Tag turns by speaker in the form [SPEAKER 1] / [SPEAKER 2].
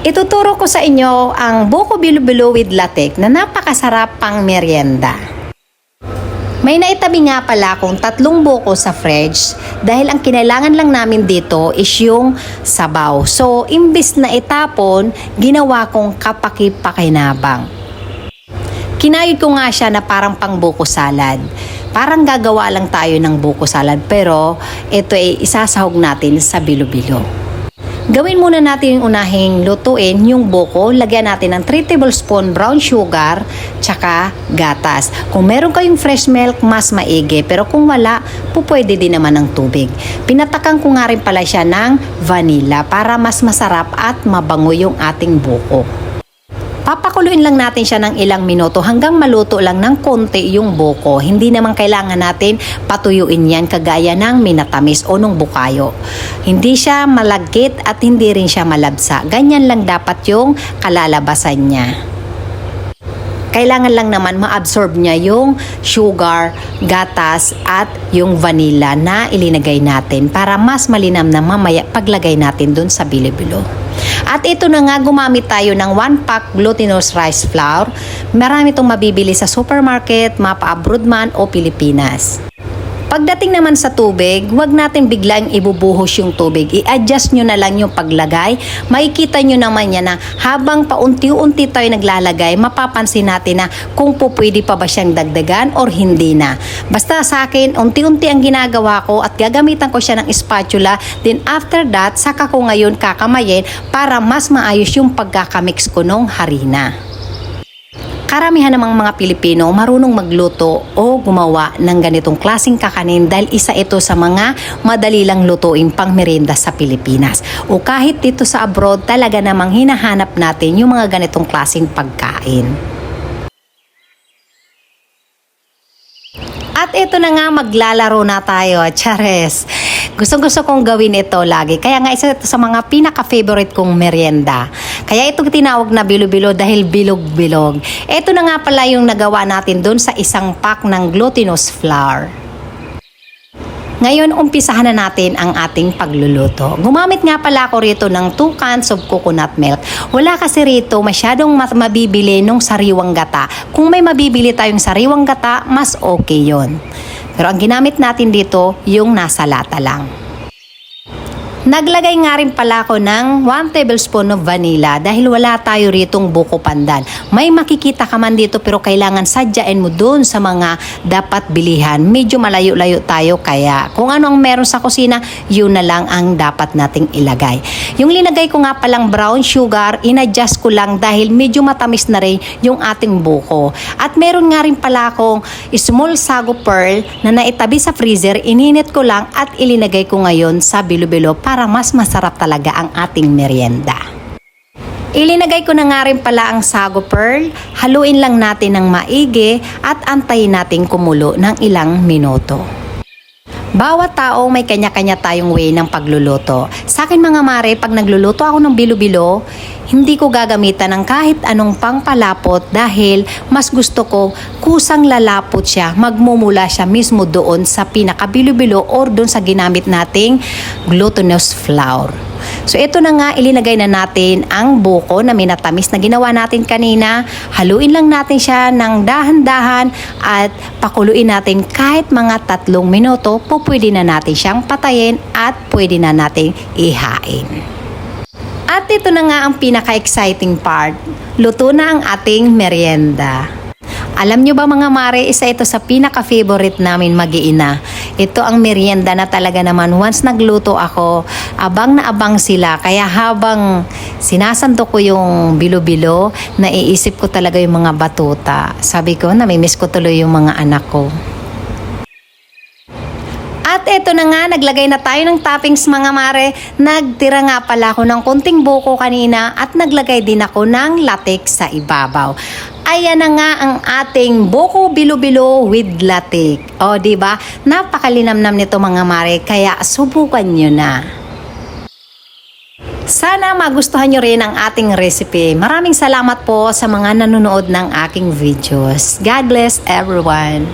[SPEAKER 1] Ituturo ko sa inyo ang buko bilo-bilo with latik na napakasarap pang merienda. May naitabi nga pala akong 3 buko sa fridge dahil ang kinailangan lang namin dito is yung sabaw. So, imbis na itapon, ginawa kong kapaki-pakinabang. Kinayod ko nga siya na parang pang buko salad. Parang gagawa lang tayo ng buko salad pero ito ay isasahog natin sa bilo-bilo. Gawin muna natin yung unahing lutuin yung buko. Lagyan natin ng 3 tablespoon brown sugar tsaka gatas. Kung meron kayong fresh milk, mas maigi. Pero kung wala, pwede din naman ng tubig. Pinatakan ko nga rin pala siya ng vanilla para mas masarap at mabango yung ating buko. Papakuluin lang natin siya ng ilang minuto hanggang maluto lang ng konti yung buko. Hindi naman kailangan natin patuyuin yan kagaya ng minatamis o nung bukayo. Hindi siya malagkit at hindi rin siya malabsa. Ganyan lang dapat yung kalalabasan niya. Kailangan lang naman ma-absorb niya yung sugar, gatas at yung vanilla na ilinagay natin para mas malinam na mamaya paglagay natin dun sa bilo-bilo. At ito na nga, gumamit tayo ng 1 pack glutinous rice flour. Marami itong mabibili sa supermarket, mapa-abroad man o Pilipinas. Pagdating naman sa tubig, huwag natin biglang ibubuhos yung tubig. I-adjust nyo na lang yung paglagay. Makikita nyo naman yan na habang paunti-unti tayo naglalagay, mapapansin natin na kung pwede pa ba siyang dagdagan or hindi na. Basta sa akin, unti-unti ang ginagawa ko at gagamitan ko siya ng spatula. Then after that, saka ko ngayon kakamayin para mas maayos yung pagkakamix ko ng harina. Karamihan namang mga Pilipino marunong magluto o gumawa ng ganitong klaseng kakanin dahil isa ito sa mga madali lang lutuin pang merienda sa Pilipinas. O kahit dito sa abroad, talaga namang hinahanap natin yung mga ganitong klaseng pagkain. At ito na nga, maglalaro na tayo, Chares. Gusto kong gawin ito lagi. Kaya nga isa ito sa mga pinaka-favorite kong merienda. Kaya ito tinawag na bilo-bilo dahil bilog-bilog. Ito na nga pala yung nagawa natin doon sa isang pack ng glutinous flour. Ngayon, umpisahan na natin ang ating pagluluto. Gumamit nga pala ako rito ng 2 cans of coconut milk. Wala kasi rito masyadong mabibili nung sariwang gata. Kung may mabibili tayong sariwang gata, mas okay yon. Pero ang ginamit natin dito, yung nasa lata lang. Naglagay nga rin pala ako ng 1 tablespoon of vanilla dahil wala tayo ritong buko pandan. May makikita ka man dito pero kailangan sadyain mo doon sa mga dapat bilihan. Medyo malayo-layo tayo kaya kung ano ang meron sa kusina, yun na lang ang dapat nating ilagay. Yung linagay ko nga palang brown sugar, inadjust ko lang dahil medyo matamis na rin yung ating buko. At meron nga rin pala akong small sago pearl na naitabi sa freezer, ininit ko lang at ilinagay ko ngayon sa bilo-bilo para mas masarap talaga ang ating merienda. Ilinagay ko na nga rin pala ang sago pearl, haluin lang natin ng maigi at antayin natin kumulo ng ilang minuto. Bawat tao may kanya-kanya tayong way ng pagluluto. Sa akin mga mare, pag nagluluto ako ng bilo-bilo, hindi ko gagamitan ng kahit anong pangpalapot dahil mas gusto ko kusang lalapot siya, magmumula siya mismo doon sa pinaka-bilo-bilo or doon sa ginamit nating glutinous flour. So ito na nga, ilinagay na natin ang buko na minatamis na ginawa natin kanina. Haluin lang natin siya ng dahan-dahan at pakuluin natin kahit mga 3 minuto. Pwede na natin siyang patayin at pwede na natin ihain. At ito na nga ang pinaka-exciting part. Luto na ang ating merienda. Alam nyo ba mga mare, isa ito sa pinaka-favorite namin mag-iina. Ito ang merienda na talaga naman once nagluto ako, abang na abang sila. Kaya habang sinasanto ko yung bilo-bilo, naiisip ko talaga yung mga batuta. Sabi ko, namimiss ko tuloy yung mga anak ko. At eto na nga, naglagay na tayo ng toppings mga mare. Nagtira nga pala ako ng konting buko kanina at naglagay din ako ng latik sa ibabaw. Ayan na nga ang ating buko bilo-bilo with latik. O, diba? Napakalinamnam nito mga mare, kaya subukan nyo na. Sana magustuhan nyo rin ang ating recipe. Maraming salamat po sa mga nanonood ng aking videos. God bless everyone.